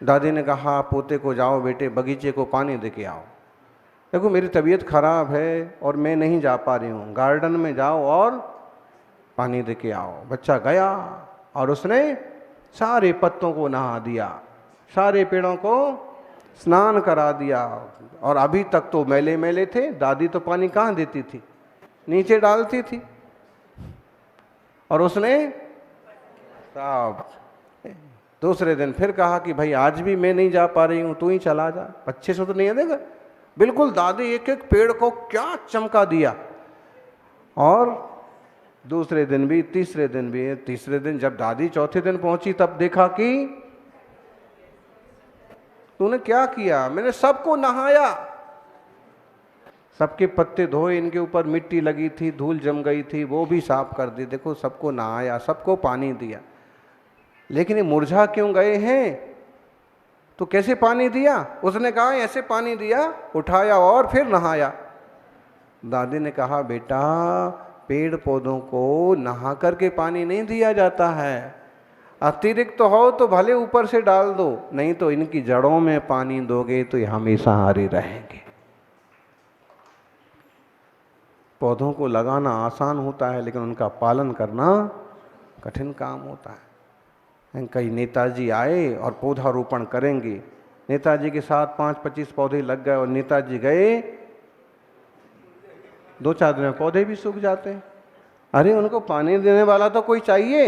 दादी ने कहा पोते को, जाओ बेटे बगीचे को पानी दे के आओ। देखो मेरी तबीयत खराब है और मैं नहीं जा पा रही हूँ, गार्डन में जाओ और पानी दे के आओ। बच्चा गया और उसने सारे पत्तों को नहा दिया, सारे पेड़ों को स्नान करा दिया। और अभी तक तो मैले मैले थे, दादी तो पानी कहाँ देती थी, नीचे डालती थी। और उसने साफ दूसरे दिन फिर कहा कि भाई आज भी मैं नहीं जा पा रही हूँ, तू ही चला जा, अच्छे से तो नहीं देगा। बिल्कुल दादी एक एक पेड़ को क्या चमका दिया। और दूसरे दिन भी, तीसरे दिन भी। तीसरे दिन जब दादी चौथे दिन पहुंची तब देखा कि तूने क्या किया। मैंने सबको नहाया, सबके पत्ते धोए, इनके ऊपर मिट्टी लगी थी, धूल जम गई थी, वो भी साफ कर दी। देखो सबको नहाया, सबको पानी दिया, लेकिन ये मुरझा क्यों गए हैं? तो कैसे पानी दिया? उसने कहा ऐसे पानी दिया, उठाया और फिर नहाया। दादी ने कहा बेटा पेड़ पौधों को नहा करके पानी नहीं दिया जाता है, अतिरिक्त तो हो तो भले ऊपर से डाल दो, नहीं तो इनकी जड़ों में पानी दोगे तो ये हमेशा हरे रहेंगे। पौधों को लगाना आसान होता है लेकिन उनका पालन करना कठिन काम होता है। कई नेताजी आए और पौधारोपण करेंगे, नेताजी के साथ 5-25 पौधे लग गए और नेताजी गए, 2-4 दिन में पौधे भी सूख जाते हैं। अरे उनको पानी देने वाला तो कोई चाहिए।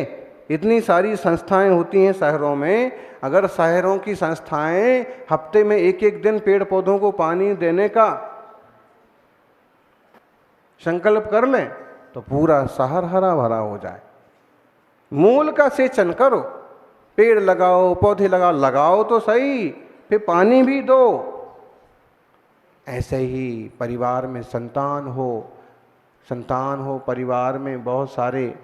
इतनी सारी संस्थाएं होती हैं शहरों में, अगर शहरों की संस्थाएं हफ्ते में 1-1 दिन पेड़ पौधों को पानी देने का संकल्प कर लें तो पूरा शहर हरा भरा हो जाए। मूल का सेचन करो, पेड़ लगाओ, पौधे लगाओ, लगाओ तो सही, फिर पानी भी दो। ऐसे ही परिवार में संतान हो, परिवार में बहुत सारे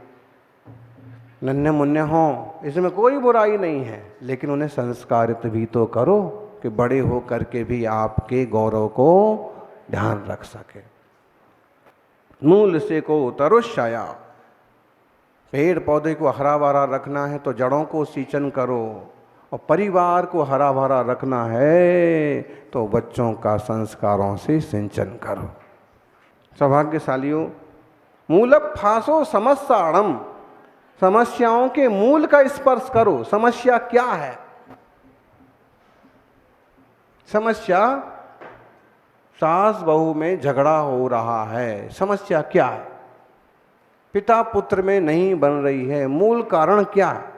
नन्हे मुन्ने हों, इसमें कोई बुराई नहीं है, लेकिन उन्हें संस्कारित भी तो करो कि बड़े हो करके भी आपके गौरव को ध्यान रख सके। मूल से को तरुष्या, पेड़ पौधे को हरा भरा रखना है तो जड़ों को सींचन करो, और परिवार को हरा भरा रखना है तो बच्चों का संस्कारों से सिंचन करो। सौभाग्यशालियों, मूल फासो समस्याणम, समस्याओं के मूल का स्पर्श करो। समस्या क्या है? समस्या सास बहू में झगड़ा हो रहा है, समस्या क्या है? पिता पुत्र में नहीं बन रही है, मूल कारण क्या है?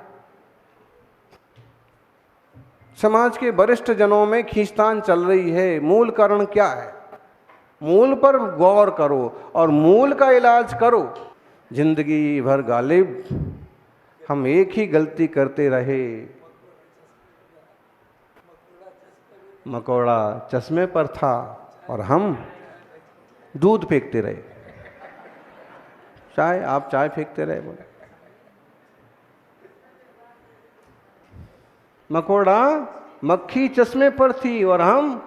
समाज के वरिष्ठ जनों में खींचतान चल रही है, मूल कारण क्या है? मूल पर गौर करो और मूल का इलाज करो। जिंदगी भर गालिब हम एक ही गलती करते रहे, मकोड़ा चश्मे पर था और हम दूध फेंकते रहे। आप चाय फेंकते रहे। बोले मकोड़ा, मक्खी चश्मे पर थी और हम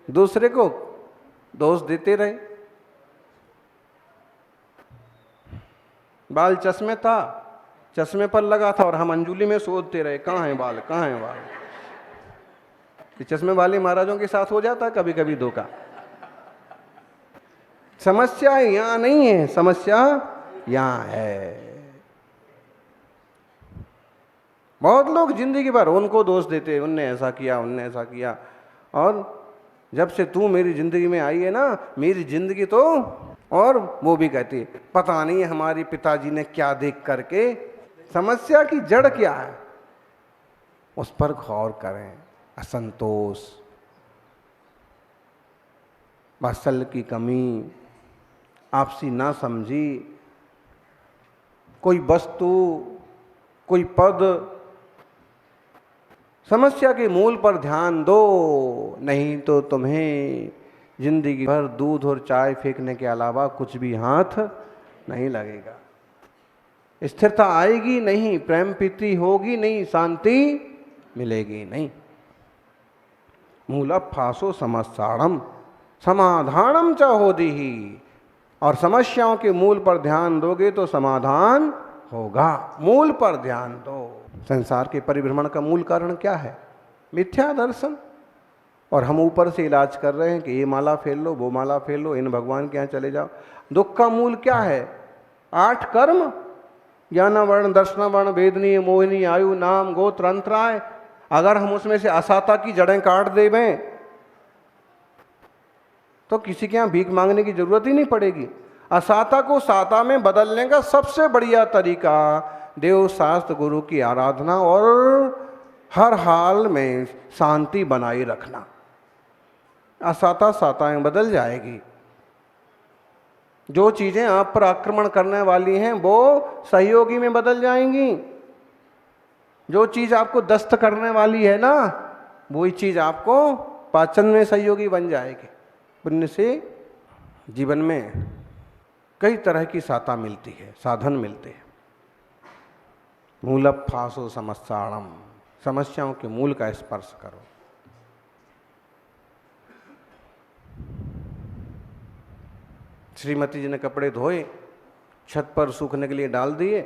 दूसरे को दोष देते रहे। बाल चश्मे था, चश्मे पर लगा था और हम अंजुली में शोधते रहे, कहाँ है बाल, कहाँ है बाल। चश्मे वाले महाराजों के साथ हो जाता कभी कभी धोखा। समस्या यहां नहीं है, समस्या यहां है। बहुत लोग जिंदगी भर उनको दोष देते, उनने ऐसा किया, उनने ऐसा किया। और जब से तू मेरी जिंदगी में आई है ना, मेरी जिंदगी तो, और वो भी कहती पता नहीं हमारी पिताजी ने क्या देख करके। समस्या की जड़ क्या है उस पर गौर करें। असंतोष, वात्सल्य की कमी, आपसी ना समझी, कोई वस्तु, कोई पद। समस्या के मूल पर ध्यान दो, नहीं तो तुम्हें जिंदगी भर दूध और चाय फेंकने के अलावा कुछ भी हाथ नहीं लगेगा। स्थिरता आएगी नहीं, प्रेम प्रीति होगी नहीं, शांति मिलेगी नहीं। मूल फासो समस्याणम समाधानम च होदिहि, और समस्याओं के मूल पर ध्यान दोगे तो समाधान होगा। मूल पर ध्यान दो। संसार के परिभ्रमण का मूल कारण क्या है? मिथ्या दर्शन। और हम ऊपर से इलाज कर रहे हैं कि ये माला फेर लो, वो माला फेर लो, इन भगवान के यहाँ चले जाओ। दुख का मूल क्या है? 8 कर्म, ज्ञान वर्ण, दर्शन वर्ण, वेदनीय, मोहिनी, आयु, नाम, गोत्र, अंतराय। अगर हम उसमें से असाता की जड़ें काट देवें तो किसी के यहाँ भीख मांगने की जरूरत ही नहीं पड़ेगी। असाता को साता में बदलने का सबसे बढ़िया तरीका देव शास्त्र गुरु की आराधना और हर हाल में शांति बनाए रखना। असाता साता में बदल जाएगी। जो चीजें आप पर आक्रमण करने वाली हैं वो सहयोगी में बदल जाएंगी। जो चीज आपको दस्त करने वाली है ना, वही चीज आपको पाचन में सहयोगी बन जाएगी। पुण्य से जीवन में कई तरह की साता मिलती है, साधन मिलते हैं। मूल फासो समस्याणम, समस्याओं के मूल का स्पर्श करो। श्रीमती जी ने कपड़े धोए, छत पर सूखने के लिए डाल दिए,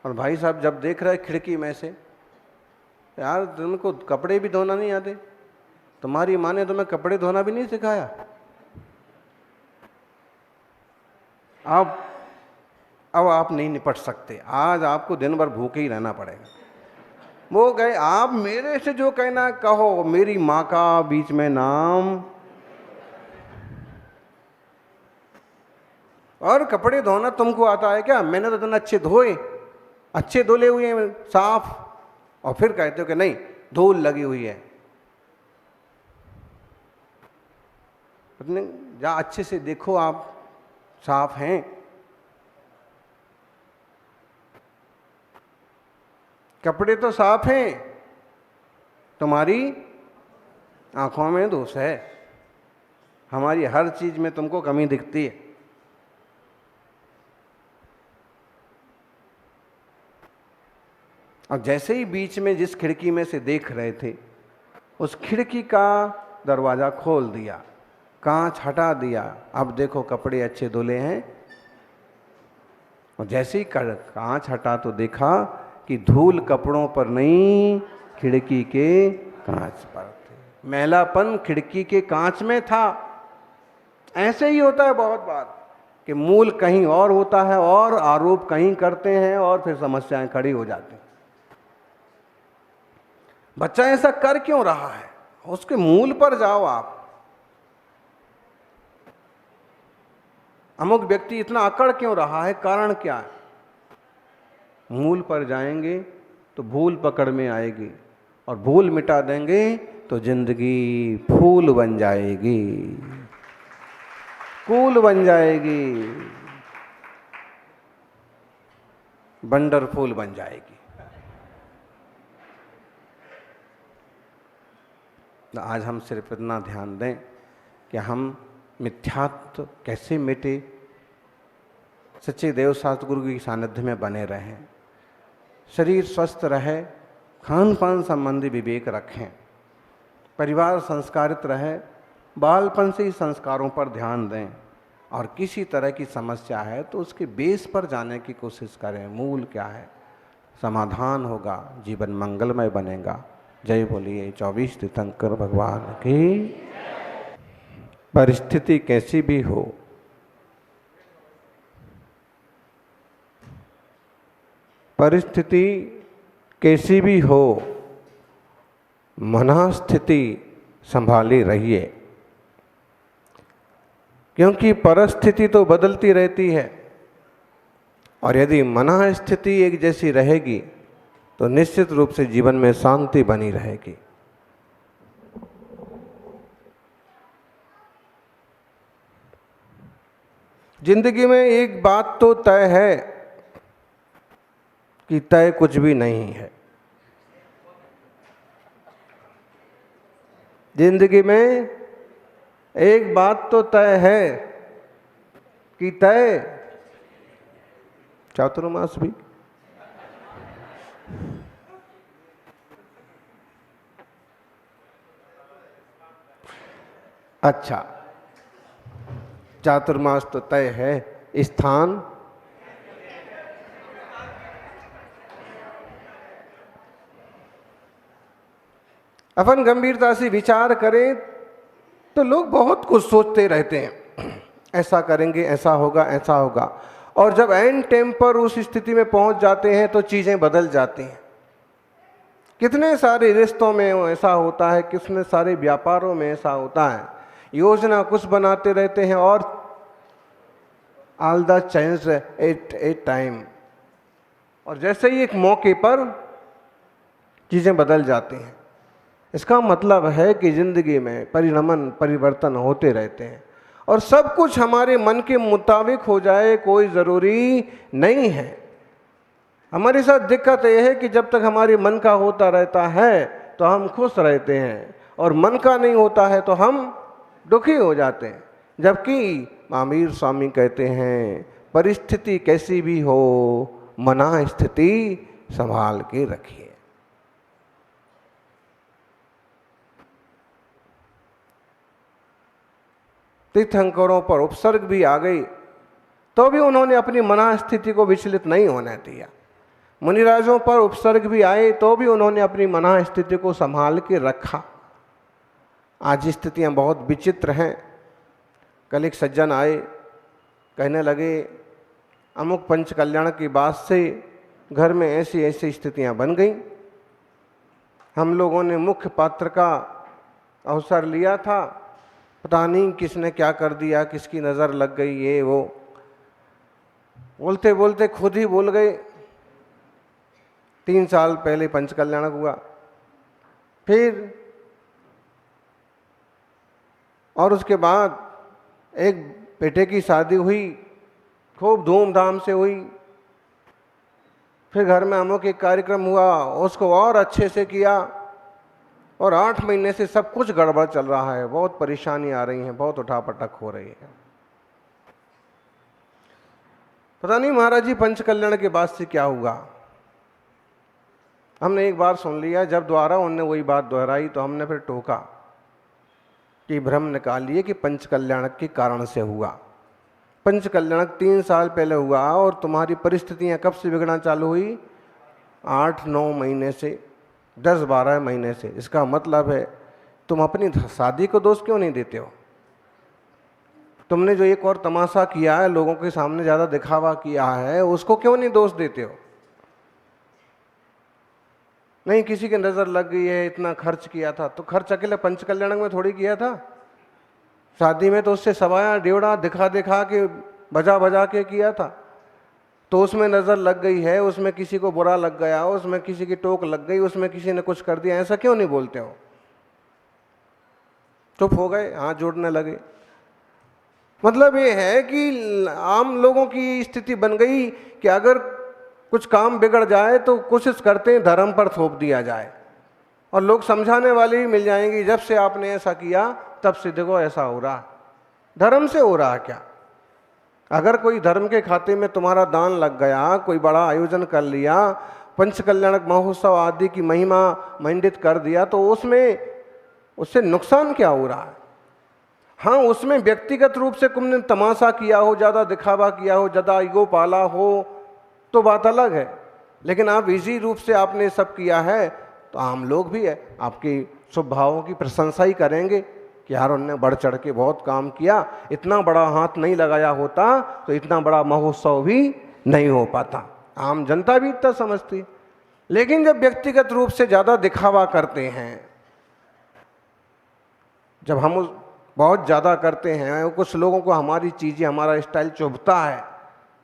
और भाई साहब जब देख रहे खिड़की में से, यार तुमको कपड़े भी धोना नहीं आते, तुम्हारी माँ ने तुम्हें कपड़े धोना भी नहीं सिखाया। अब आप नहीं निपट सकते, आज आपको दिन भर भूखे ही रहना पड़ेगा। वो गए, आप मेरे से जो कहना कहो, मेरी माँ का बीच में नाम। और कपड़े धोना तुमको आता है क्या? मैंने तो इतने अच्छे धोए, अच्छे धुले हुए हैं साफ, और फिर कहते हो कि नहीं धूल लगी हुई है। जा अच्छे से देखो आप साफ हैं। कपड़े तो साफ हैं, तुम्हारी आंखों में दोष है। हमारी हर चीज में तुमको कमी दिखती है। और जैसे ही बीच में जिस खिड़की में से देख रहे थे, उस खिड़की का दरवाजा खोल दिया, कांच हटा दिया। अब देखो कपड़े अच्छे धुले हैं। और जैसे ही कांच हटा तो देखा कि धूल कपड़ों पर नहीं, खिड़की के कांच पर थे। मैलापन खिड़की के कांच में था। ऐसे ही होता है बहुत बार कि मूल कहीं और होता है और आरोप कहीं करते हैं, और फिर समस्याएं खड़ी हो जाती हैं। बच्चा ऐसा कर क्यों रहा है, उसके मूल पर जाओ आप। अमुक व्यक्ति इतना अकड़ क्यों रहा है, कारण क्या है? मूल पर जाएंगे तो भूल पकड़ में आएगी, और भूल मिटा देंगे तो जिंदगी फूल बन जाएगी, कूल बन जाएगी, वंडरफुल बन जाएगी। आज हम सिर्फ इतना ध्यान दें कि हम मिथ्यात्व कैसे मिटे, सच्चे देव शास्त्र गुरु की सानिध्य में बने रहें, शरीर स्वस्थ रहे, खान पान संबंधी विवेक रखें, परिवार संस्कारित रहे, बालपन से ही संस्कारों पर ध्यान दें, और किसी तरह की समस्या है तो उसके बेस पर जाने की कोशिश करें। मूल क्या है, समाधान होगा, जीवन मंगलमय बनेगा। जय बोलिए 24 तीर्थंकर भगवान की। परिस्थिति कैसी भी हो, परिस्थिति कैसी भी हो, मनस्थिति संभाली रहिए, क्योंकि परिस्थिति तो बदलती रहती है, और यदि मनस्थिति एक जैसी रहेगी तो निश्चित रूप से जीवन में शांति बनी रहेगी। जिंदगी में एक बात तो तय है कि तय कुछ भी नहीं है। जिंदगी में एक बात तो तय है कि तय चातुर्मास भी। अच्छा, चातुर्मास तो तय है, स्थान अपन गंभीरता से विचार करें तो लोग बहुत कुछ सोचते रहते हैं, ऐसा करेंगे, ऐसा होगा, ऐसा होगा, और जब एंड टाइम पर उस स्थिति में पहुंच जाते हैं तो चीज़ें बदल जाती हैं। कितने सारे रिश्तों में ऐसा होता है, कितने सारे व्यापारों में ऐसा होता है। योजना कुछ बनाते रहते हैं और all the change at A time, और जैसे ही एक मौके पर चीज़ें बदल जाती हैं। इसका मतलब है कि जिंदगी में परिणमन, परिवर्तन होते रहते हैं, और सब कुछ हमारे मन के मुताबिक हो जाए कोई ज़रूरी नहीं है। हमारे साथ दिक्कत यह है कि जब तक हमारे मन का होता रहता है तो हम खुश रहते हैं, और मन का नहीं होता है तो हम दुखी हो जाते हैं। जबकि महावीर स्वामी कहते हैं, परिस्थिति कैसी भी हो, मना स्थिति संभाल के रखिए। तीर्थंकरों पर उपसर्ग भी आ गई तो भी उन्होंने अपनी मना स्थिति को विचलित नहीं होने दिया। मुनिराजों पर उपसर्ग भी आए तो भी उन्होंने अपनी मना स्थिति को संभाल के रखा। आज स्थितियां बहुत विचित्र हैं। कल एक सज्जन आए, कहने लगे अमुक पंच कल्याण की बात से घर में ऐसी ऐसी स्थितियां बन गई। हम लोगों ने मुख्य पात्र का अवसर लिया था, पता नहीं किसने क्या कर दिया, किसकी नज़र लग गई, ये वो। बोलते बोलते खुद ही बोल गए 3 साल पहले पंच कल्याण हुआ, फिर और उसके बाद एक बेटे की शादी हुई, खूब धूमधाम से हुई। फिर घर में अमुक एक कार्यक्रम हुआ, उसको और अच्छे से किया, और 8 महीने से सब कुछ गड़बड़ चल रहा है। बहुत परेशानी आ रही है, बहुत उठापटक हो रही है। पता नहीं महाराज जी पंच कल्याण के बाद से क्या हुआ। हमने एक बार सुन लिया, जब दोबारा उनने वही बात दोहराई तो हमने फिर टोका कि भ्रम निकालिए कि पंच कल्याण के कारण से हुआ। पंच कल्याण 3 साल पहले हुआ, और तुम्हारी परिस्थितियां कब से बिगड़ना चालू हुई? 8-9 महीने से, 10-12 महीने से। इसका मतलब है तुम अपनी शादी को दोष क्यों नहीं देते हो? तुमने जो एक और तमाशा किया है, लोगों के सामने ज़्यादा दिखावा किया है, उसको क्यों नहीं दोष देते हो? नहीं, किसी की नज़र लग गई है, इतना खर्च किया था, तो खर्च अकेले पंच कल्याण में थोड़ी किया था। शादी में तो उससे सवाया डेवड़ा दिखा दिखा के, बजा बजा के किया था। तो उसमें नज़र लग गई है, उसमें किसी को बुरा लग गया, उसमें किसी की टोक लग गई, उसमें किसी ने कुछ कर दिया, ऐसा क्यों नहीं बोलते हो? चुप हो गए, हाथ जोड़ने लगे। मतलब ये है कि आम लोगों की स्थिति बन गई कि अगर कुछ काम बिगड़ जाए तो कोशिश करते हैं धर्म पर थोप दिया जाए, और लोग समझाने वाले भी मिल जाएंगे, जब से आपने ऐसा किया तब से देखो ऐसा हो रहा। धर्म से हो रहा क्या? अगर कोई धर्म के खाते में तुम्हारा दान लग गया, कोई बड़ा आयोजन कर लिया, पंच कल्याणक महोत्सव आदि की महिमा मंडित कर दिया, तो उससे नुकसान क्या हो रहा है? हाँ, उसमें व्यक्तिगत रूप से तुमने तमाशा किया हो, ज़्यादा दिखावा किया हो, ज़्यादा ईगो पाला हो, तो बात अलग है। लेकिन आप इसी रूप से आपने सब किया है तो आम लोग भी है आपकी शुभ भावों की प्रशंसा ही करेंगे कि यार उन्होंने बढ़ चढ़ के बहुत काम किया, इतना बड़ा हाथ नहीं लगाया होता तो इतना बड़ा महोत्सव भी नहीं हो पाता। आम जनता भी इतना समझती। लेकिन जब व्यक्तिगत रूप से ज़्यादा दिखावा करते हैं, जब हम बहुत ज़्यादा करते हैं, कुछ लोगों को हमारी चीज़ें, हमारा स्टाइल चुभता है,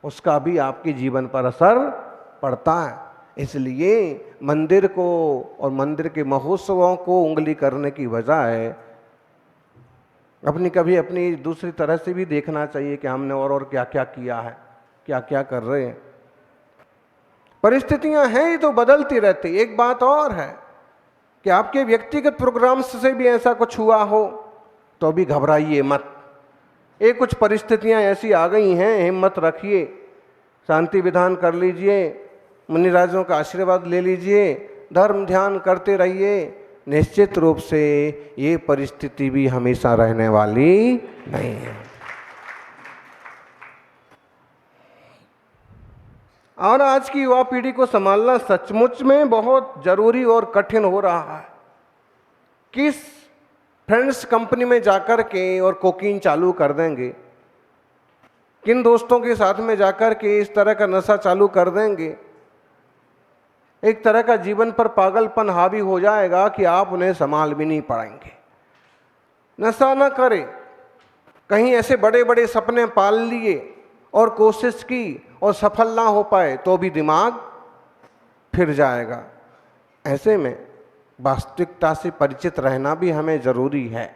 उसका भी आपके जीवन पर असर पड़ता है। इसलिए मंदिर को और मंदिर के महोत्सवों को उंगली करने की बजाय कभी अपनी दूसरी तरह से भी देखना चाहिए कि हमने और क्या क्या किया है, क्या क्या कर रहे हैं। परिस्थितियां हैं ही तो बदलती रहती। एक बात और है कि आपके व्यक्तिगत प्रोग्राम्स से भी ऐसा कुछ हुआ हो तो भी घबराइए मत। ये कुछ परिस्थितियां ऐसी आ गई हैं, हिम्मत रखिए, शांति विधान कर लीजिए, मुनिराजों का आशीर्वाद ले लीजिए, धर्म ध्यान करते रहिए। निश्चित रूप से ये परिस्थिति भी हमेशा रहने वाली नहीं है। और आज की युवा पीढ़ी को संभालना सचमुच में बहुत जरूरी और कठिन हो रहा है। किस फ्रेंड्स कंपनी में जाकर के और कोकीन चालू कर देंगे, किन दोस्तों के साथ में जाकर के इस तरह का नशा चालू कर देंगे, एक तरह का जीवन पर पागलपन हावी हो जाएगा कि आप उन्हें संभाल भी नहीं पाएंगे। नशा न करें, कहीं ऐसे बड़े बड़े सपने पाल लिए और कोशिश की और सफल ना हो पाए तो भी दिमाग फिर जाएगा। ऐसे में वास्तविकता से परिचित रहना भी हमें जरूरी है।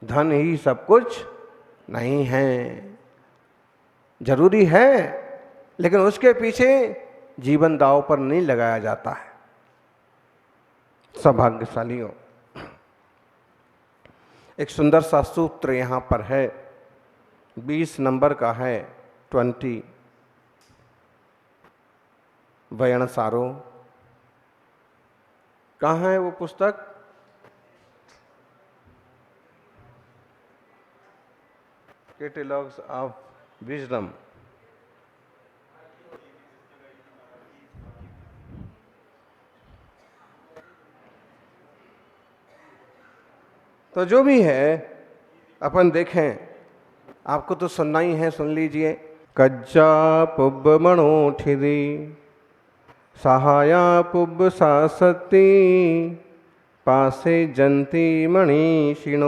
धन ही सब कुछ नहीं है, जरूरी है, लेकिन उसके पीछे जीवन दांव पर नहीं लगाया जाता है। सौभाग्यशालियों, एक सुंदर सा सूत्र यहाँ पर है, 20 नंबर का है, 20 वयण सारो। कहाँ है वो पुस्तक? Catalogues of wisdom. तो जो भी है अपन देखें, आपको तो सुनना ही है, सुन लीजिए। कज्जा पुब मणोठिदी सहाया पुब सासती पासे जंती मणिषिणो।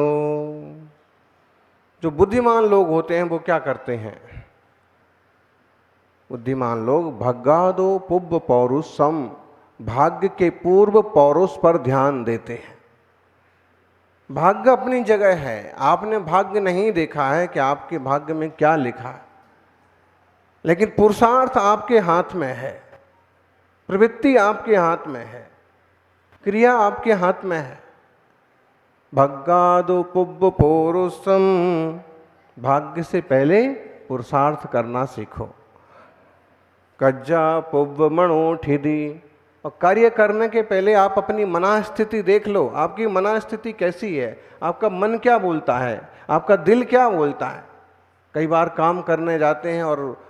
जो बुद्धिमान लोग होते हैं वो क्या करते हैं? बुद्धिमान लोग भग्गादो पुब पौरुषम, भाग्य के पूर्व पौरुष पर ध्यान देते हैं। भाग्य अपनी जगह है, आपने भाग्य नहीं देखा है कि आपके भाग्य में क्या लिखा है, लेकिन पुरुषार्थ आपके हाथ में है, प्रवृत्ति आपके हाथ में है, क्रिया आपके हाथ में है। भग्गादो पुब पौरुषम, भाग्य से पहले पुरुषार्थ करना सीखो। कज्जा पुब मणोठिदी, और कार्य करने के पहले आप अपनी मनस्थिति देख लो। आपकी मनस्थिति कैसी है? आपका मन क्या बोलता है? आपका दिल क्या बोलता है? कई बार काम करने जाते हैं और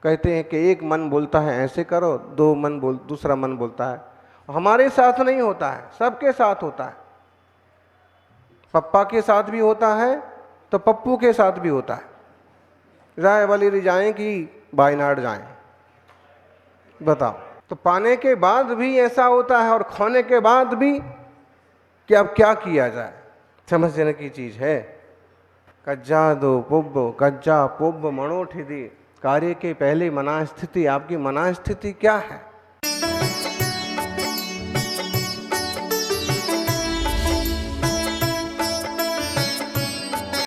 कहते हैं कि एक मन बोलता है ऐसे करो, दूसरा मन बोलता है। हमारे साथ नहीं होता है, सबके साथ होता है। पप्पा के साथ भी होता है तो पप्पू के साथ भी होता है। राय वाली रिजाएं कि वायनाड जाएं, बताओ। तो पाने के बाद भी ऐसा होता है और खोने के बाद भी कि अब क्या किया जाए, समझने की चीज है। कज्जा दो पुब, कज्जा पुब मणोठिदी, कार्य के पहले मनस्थिति, आपकी मनस्थिति क्या है?